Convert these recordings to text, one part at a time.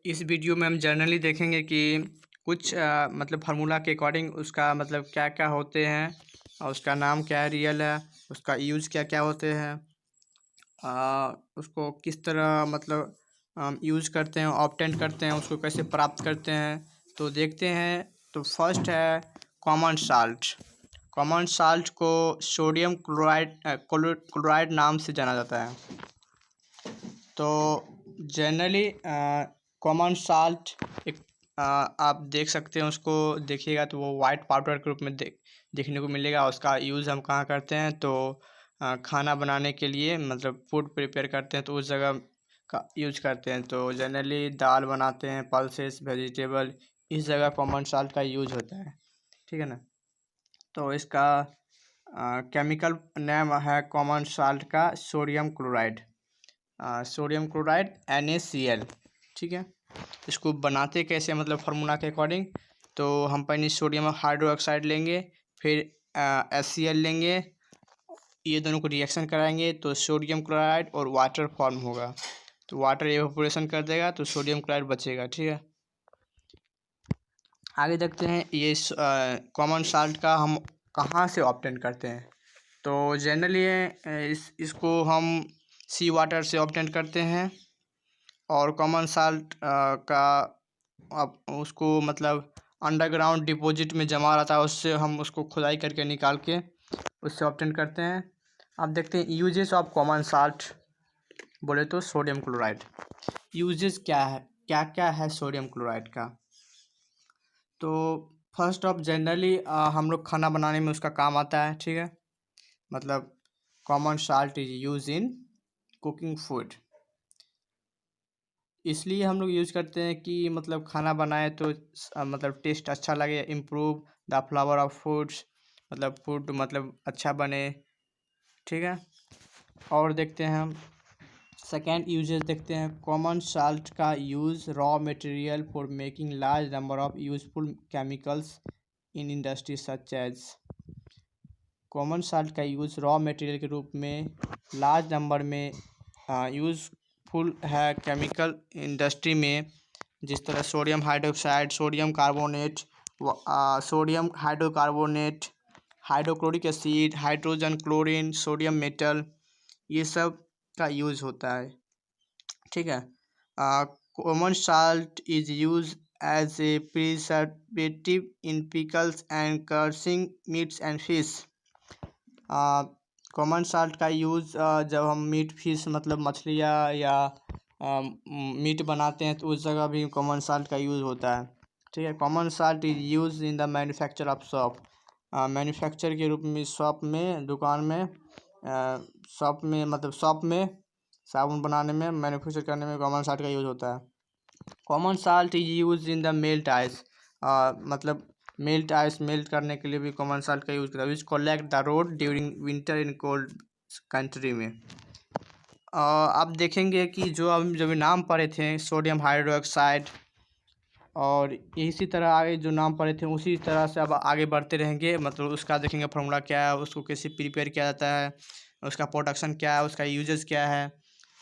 इस वीडियो में हम जनरली देखेंगे कि कुछ मतलब फार्मूला के अकॉर्डिंग उसका मतलब क्या क्या होते हैं और उसका नाम क्या है, रियल है, उसका यूज़ क्या क्या होते हैं, उसको किस तरह मतलब यूज़ करते हैं, ऑब्टेन करते हैं, उसको कैसे प्राप्त करते हैं। तो देखते हैं। तो फर्स्ट है कॉमन साल्ट। कॉमन साल्ट को सोडियम क्लोराइड क्लोराइड नाम से जाना जाता है। तो जनरली कॉमन साल्ट एक आप देख सकते हैं, उसको देखिएगा तो वो वाइट पाउडर के रूप में देखने को मिलेगा। उसका यूज़ हम कहाँ करते हैं तो खाना बनाने के लिए, मतलब फूड प्रिपेयर करते हैं तो उस जगह का यूज करते हैं। तो जनरली दाल बनाते हैं, पल्सेस, वेजिटेबल, इस जगह कॉमन साल्ट का यूज होता है। ठीक है ना। तो इसका केमिकल नेम है कॉमन साल्ट का sodium chloride. Sodium chloride NaCl। ठीक है। इसको बनाते कैसे, मतलब फार्मूला के अकॉर्डिंग। तो हम पहले सोडियम हाइड्रोक्साइड लेंगे, फिर HCl लेंगे, ये दोनों को रिएक्शन कराएंगे तो सोडियम क्लोराइड और वाटर फॉर्म होगा। तो वाटर एवापोरेशन कर देगा तो सोडियम क्लोराइड बचेगा। ठीक है। आगे देखते हैं ये कॉमन साल्ट का हम कहाँ से ऑब्टेन करते हैं। तो जनरली इसको हम सी वाटर से ऑब्टेन करते हैं। और कॉमन साल्ट का अब उसको मतलब अंडरग्राउंड डिपॉजिट में जमा रहता है, उससे हम उसको खुदाई करके निकाल के उससे ऑब्टेन करते हैं। अब देखते हैं यूजेस ऑफ कॉमन साल्ट। बोले तो सोडियम क्लोराइड यूजेस क्या है, क्या क्या है सोडियम क्लोराइड का। तो फर्स्ट ऑफ जनरली हम लोग खाना बनाने में उसका काम आता है। ठीक है। मतलब common salt is use in cooking food. इसलिए हम लोग यूज़ करते हैं कि मतलब खाना बनाए तो मतलब टेस्ट अच्छा लगे, improve the flavour of foods, मतलब फूड मतलब अच्छा बने। ठीक है। और देखते हैं हम सेकेंड यूजेस देखते हैं। कॉमन साल्ट का use raw material for making large number of useful chemicals in industry such as. Common salt का यूज़ रॉ मटेरियल के रूप में लार्ज नंबर में यूज़फुल है केमिकल इंडस्ट्री में, जिस तरह sodium hydroxide, sodium carbonate, sodium hydrocarbonate, hydrochloric acid, hydrogen chlorine, sodium metal, ये सब का यूज़ होता है। ठीक है। Common salt is use as a preservative in pickles and cursing meets and fish. Common salt का यूज़ जब हम मीट फिश मतलब मछलियाँ या मीट बनाते हैं तो उस जगह भी कॉमन साल्ट का यूज़ होता है। ठीक है। Common salt is use in the manufacture of shop. Manufacture के रूप में शॉप में, दुकान में, शॉप में मतलब शॉप में साबुन बनाने में, मैन्युफैक्चर करने में कॉमन साल्ट का यूज़ होता है। Common salt is use in the melt ice. मतलब मेल्ट आइस मेल्ट करने के लिए भी कॉमन साल्ट का यूज़ करता है, which collect the road during winter in cold country में। आप देखेंगे कि जो हम जब नाम पढ़े थे सोडियम हाइड्रोक्साइड, और इसी तरह आगे जो नाम पढ़े थे उसी तरह से अब आगे बढ़ते रहेंगे। मतलब उसका देखेंगे फार्मूला क्या है, उसको कैसे प्रिपेयर किया जाता है, उसका प्रोडक्शन क्या है, उसका यूजेस क्या है,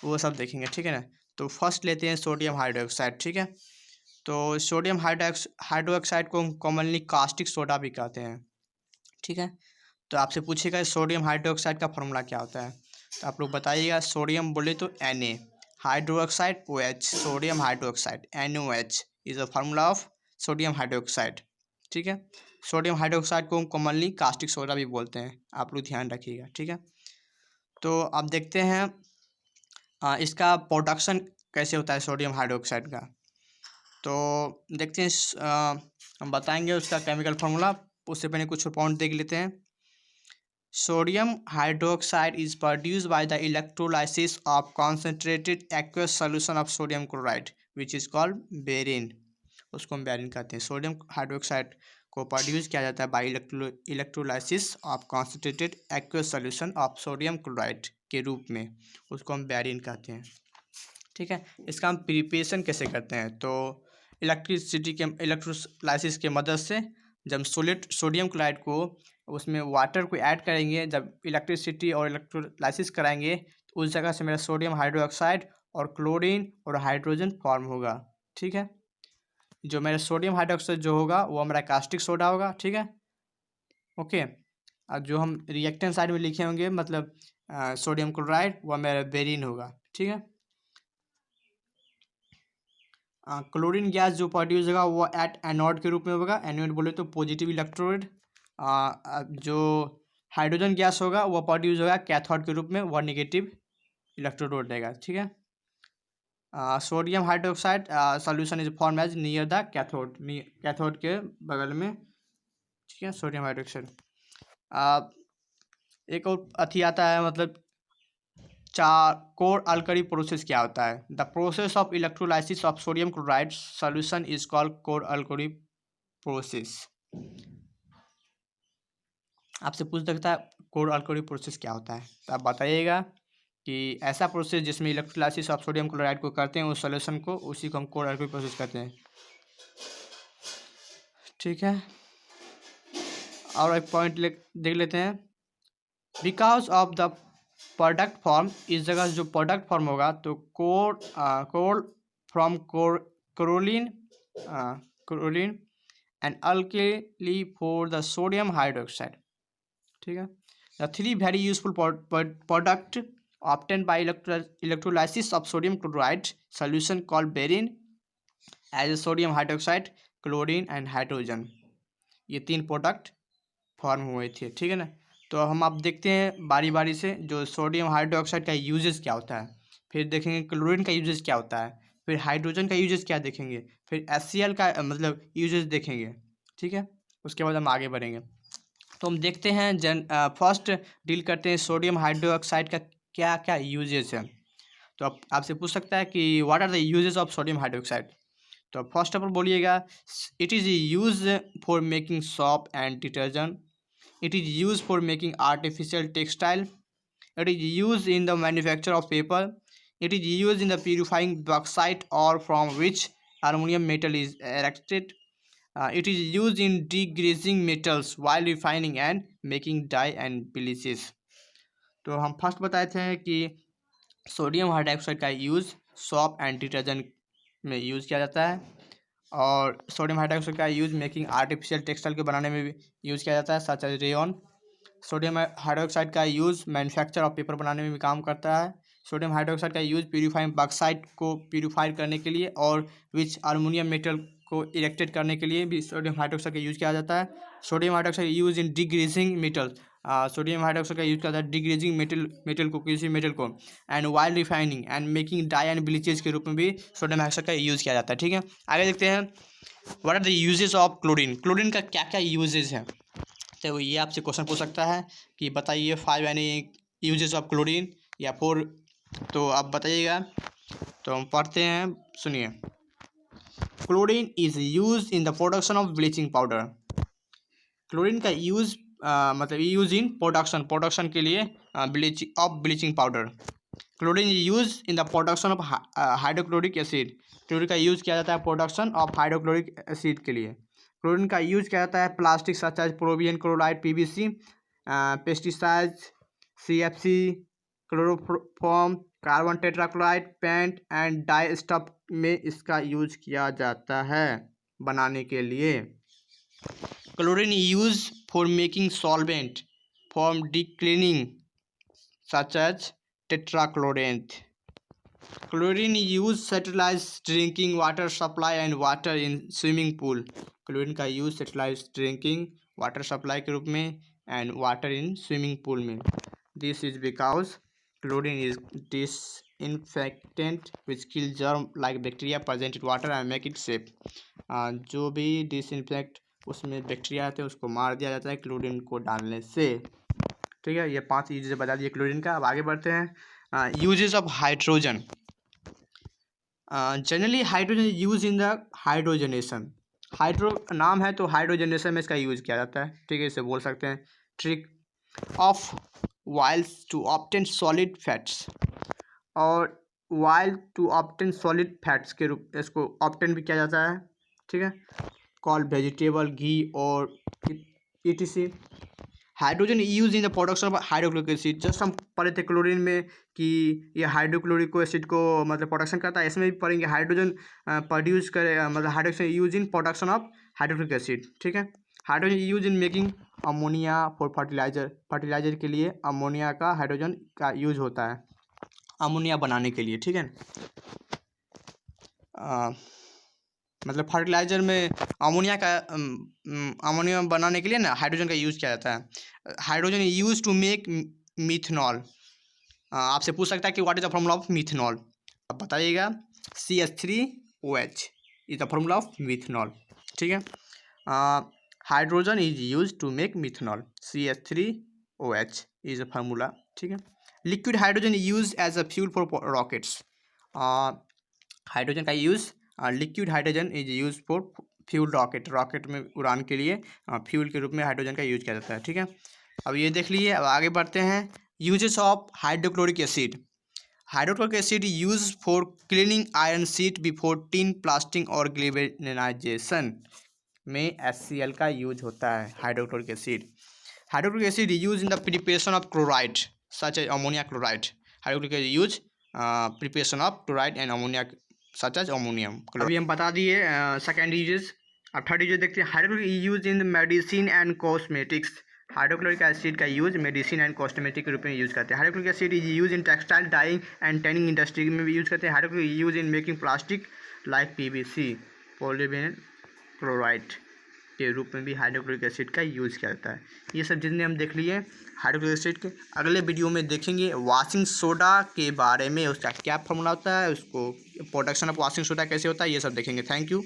वो सब देखेंगे। ठीक है ना। तो फर्स्ट लेते हैं सोडियम हाइड्रोक्साइड। ठीक है। तो सोडियम हाइड्रोक्साइड को कॉमनली कास्टिक सोडा भी कहते हैं। ठीक है। तो आपसे पूछेगा सोडियम हाइड्रोक्साइड का फार्मूला क्या होता है, तो आप लोग बताइएगा। सोडियम बोले तो Na, hydroxide OH, sodium hydroxide NOH is the formula of sodium hydroxide. ठीक है। सोडियम हाइड्रोक्साइड को हम कॉमनली कास्टिक सोडा भी बोलते हैं, आप लोग ध्यान रखिएगा। ठीक है। तो आप देखते हैं इसका प्रोडक्शन कैसे होता है सोडियम हाइड्रोक्साइड का। तो देखते हैं हम बताएंगे उसका केमिकल फार्मूला, उससे पहले कुछ पॉइंट देख लेते हैं। Sodium hydroxide is produced by the electrolysis of concentrated aqueous solution of sodium chloride, which is called बेरिन। उसको हम बेरिन कहते हैं। सोडियम हाइड्रोक्साइड को प्रोड्यूस किया जाता है by electrolysis of concentrated aqueous solution of sodium chloride के रूप में, उसको हम बेरिन कहते हैं। ठीक है। इसका हम प्रिपरेशन कैसे करते हैं, तो इलेक्ट्रोलाइसिस के मदद से जब सोडियम क्लोराइड को उसमें वाटर को ऐड करेंगे, जब इलेक्ट्रिसिटी और इलेक्ट्रोलाइसिस कराएंगे तो उस जगह से मेरा सोडियम हाइड्रोक्साइड और क्लोरीन और हाइड्रोजन फॉर्म होगा। ठीक है। जो मेरा सोडियम हाइड्रोक्साइड जो होगा वो हमारा कास्टिक सोडा होगा, ठीक है। ओके, और जो हम रिएक्टेंट साइड में लिखे होंगे मतलब सोडियम क्लोराइड वो मेरा बेरिन होगा, ठीक है। क्लोरीन गैस जो प्रोड्यूस होगा वो एट एनोड के रूप में होगा। एनोड बोले तो पॉजिटिव इलेक्ट्रोड। जो हाइड्रोजन गैस होगा वो प्रोड्यूस होगा कैथोड के रूप में, वो नेगेटिव इलेक्ट्रोड देगा, ठीक है। Sodium hydroxide solution is form as near the cathode, cathode के बगल में, ठीक है, सोडियम हाइड्रोक्साइड। एक और अथी आता है मतलब कोर अल्कली प्रोसेस क्या होता है। The process of electrolysis of sodium chloride solution is called core alkali process. आपसे पूछ सकता है कोर अल्कली प्रोसेस क्या होता है, तो आप बताइएगा कि ऐसा प्रोसेस जिसमें इलेक्ट्रोलाइसिस ऑफ सोडियम क्लोराइड को करते हैं उस सॉल्यूशन को, उसी को हम कोर अल्कली प्रोसेस कहते हैं, ठीक है। और एक पॉइंट देख लेते हैं। Because of the product form, इस जगह जो प्रोडक्ट फॉर्म होगा तो core from chlorine chlorine and alkali for the sodium hydroxide, ठीक है। The three very useful product obtained by electrolysis of sodium chloride solution called brine as sodium hydroxide, chlorine and hydrogen, ये 3 product form हुए थे, ठीक है ना। तो हम आप देखते हैं बारी बारी से जो सोडियम हाइड्रोक्साइड का यूजेस क्या होता है, फिर देखेंगे क्लोरीन का यूजेस क्या होता है, फिर हाइड्रोजन का यूजेस क्या देखेंगे, फिर HCl का मतलब यूजेस देखेंगे, ठीक है। उसके बाद हम आगे बढ़ेंगे। तो हम देखते हैं फर्स्ट डील करते हैं सोडियम हाइड्रोक्साइड का क्या क्या यूजेस है। तो आपसे पूछ सकता है कि what are the uses of sodium hydroxide. तो फर्स्ट ऑफ ऑल बोलिएगा, it is use for making soap and detergent, it is used for making artificial textile, it is used in the manufacture of paper, it is used in the purifying bauxite ore from which aluminum metal is extracted, it is used in degreasing metals while refining and making dye and bleaches। तो हम first बताए थे कि sodium hydroxide का use soap and detergent में use किया जाता है, और सोडियम हाइड्रोक्साइड का यूज़ मेकिंग आर्टिफिशियल टेक्सटाइल के बनाने में भी यूज़ किया जाता है, such as rayon. Sodium hydroxide का यूज़ मैन्युफैक्चर ऑफ पेपर बनाने में भी काम करता है। सोडियम हाइड्रोक्साइड का यूज़ प्यूरीफाइंग बॉक्साइट को प्यूरीफाई करने के लिए और विच अल्युमिनियम मेटल को इरेक्टेड करने के लिए भी सोडियम हाइड्रोक्साइड का यूज़ किया जाता है। Sodium hydroxide use in degreasing metal, sodium hydroxide का यूज़ किया जाता है डिग्रीजिंग मेटल को, किसी मेटल को, and oil refining and making dye and bleaches के रूप में भी सोडियम हाइड्रोक्साइड का यूज़ किया जाता है, ठीक है। आगे देखते हैं what are the uses of chlorine. Chlorine का क्या क्या यूजेस हैं, तो ये आपसे क्वेश्चन पूछ सकता है कि बताइए 5 यानी यूजेस ऑफ क्लोरीन या 4, तो आप बताइएगा। तो हम पढ़ते हैं, सुनिए। Chlorine is use in the production of bleaching powder. Chlorine का यूज़ मतलब यूज इन प्रोडक्शन के लिए bleaching powder. Chlorine use in the production of hydrochloric acid. Chlorine का यूज़ किया जाता है प्रोडक्शन ऑफ हाइड्रोक्लोरिक एसिड के लिए। क्लोरीन का यूज किया जाता है plastic such as polyvinyl chloride, PVC, pesticides, CFC, chloroform, carbon tetrachloride, paint and dye stuff में इसका यूज किया जाता है बनाने के लिए। Chlorine use for making solvent for dry cleaning such as tetrachloride. Chlorine use sterilise drinking water supply and water in swimming pool. Chlorine का use sterilise drinking water supply के रूप में and water in swimming pool में। This is because chlorine is disinfectant which kill germ like bacteria present in water and make it safe. जो भी disinfect उसमें bacteria आते हैं उसको मार दिया जाता है क्लोरीन को डालने से, ठीक है। ये 5 यूजेस बता दिए क्लोरीन का। अब आगे बढ़ते हैं। Uses of hydrogen. Generally hydrogen use in the hydrogenation. Hydro नाम है तो हाइड्रोजनेशन में इसका यूज किया जाता है, ठीक है। इसे बोल सकते हैं trick of oils to obtain solid fats, और oil to obtain solid fats के रूप इसको ऑब्टेन भी किया जाता है, ठीक है। कॉल वेजिटेबल घी और ETC। Hydrogen use in the production of hydrochloric acid. Just हम पढ़े थे क्लोरीन में कि ये हाइड्रोक्लोरिक एसिड को मतलब प्रोडक्शन करता है, इसमें भी पढ़ेंगे हाइड्रोजन प्रोड्यूस करे मतलब hydrogen use in production of hydrochloric acid. ठीक है, hydrogen use in making ammonia for fertiliser. Fertiliser के लिए अमोनिया का हाइड्रोजन का यूज होता है अमोनिया बनाने के लिए। ठीक है, मतलब फर्टिलाइज़र में अमोनिया का अमोनिया बनाने के लिए ना हाइड्रोजन का यूज़ किया जाता है। Hydrogen use to make methanol. आपसे पूछ सकता है कि what is the formula of methanol, अब बताइएगा। CH3OH is the formula of methanol. ठीक है, hydrogen is use to make methanol, CH3OH is the formula. ठीक है, liquid hydrogen use as a fuel for rockets. Hydrogen का use liquid hydrogen is use for fuel rocket. Rocket में उड़ान के लिए fuel के रूप में हाइड्रोजन का यूज किया जाता है। ठीक है, अब ये देख लीजिए। अब आगे बढ़ते हैं। Uses of hydrochloric acid. Hydrochloric acid use for cleaning iron sheet before tin plating और ग्लेवेनाइजेशन में HCl का यूज होता है। Hydrochloric acid use in the preparation of chloride such as ammonia chloride. Hydrochloric acid use preparation of chloride and ammonia such as ammonium. अभी हम बता दिए second uses. अब थर्ड यूज देखते हैं। Hydrochloric use in medicine and cosmetics. Hydrochloric acid का use medicine and cosmetic के रूप में यूज करते हैं। Hydrochloric acid is use in textile dyeing and tanning industry में भी यूज करते हैं। Hydrochloric use in making plastic like PVC polyvinyl chloride के रूप में भी हाइड्रोक्लोरिक एसिड का यूज़ किया जाता है। ये सब जितने हम देख लिए हाइड्रोक्लोरिक एसिड के। अगले वीडियो में देखेंगे वॉशिंग सोडा के बारे में, उसका क्या फॉर्मूला होता है, उसको प्रोडक्शन ऑफ वॉशिंग सोडा कैसे होता है, ये सब देखेंगे। Thank you.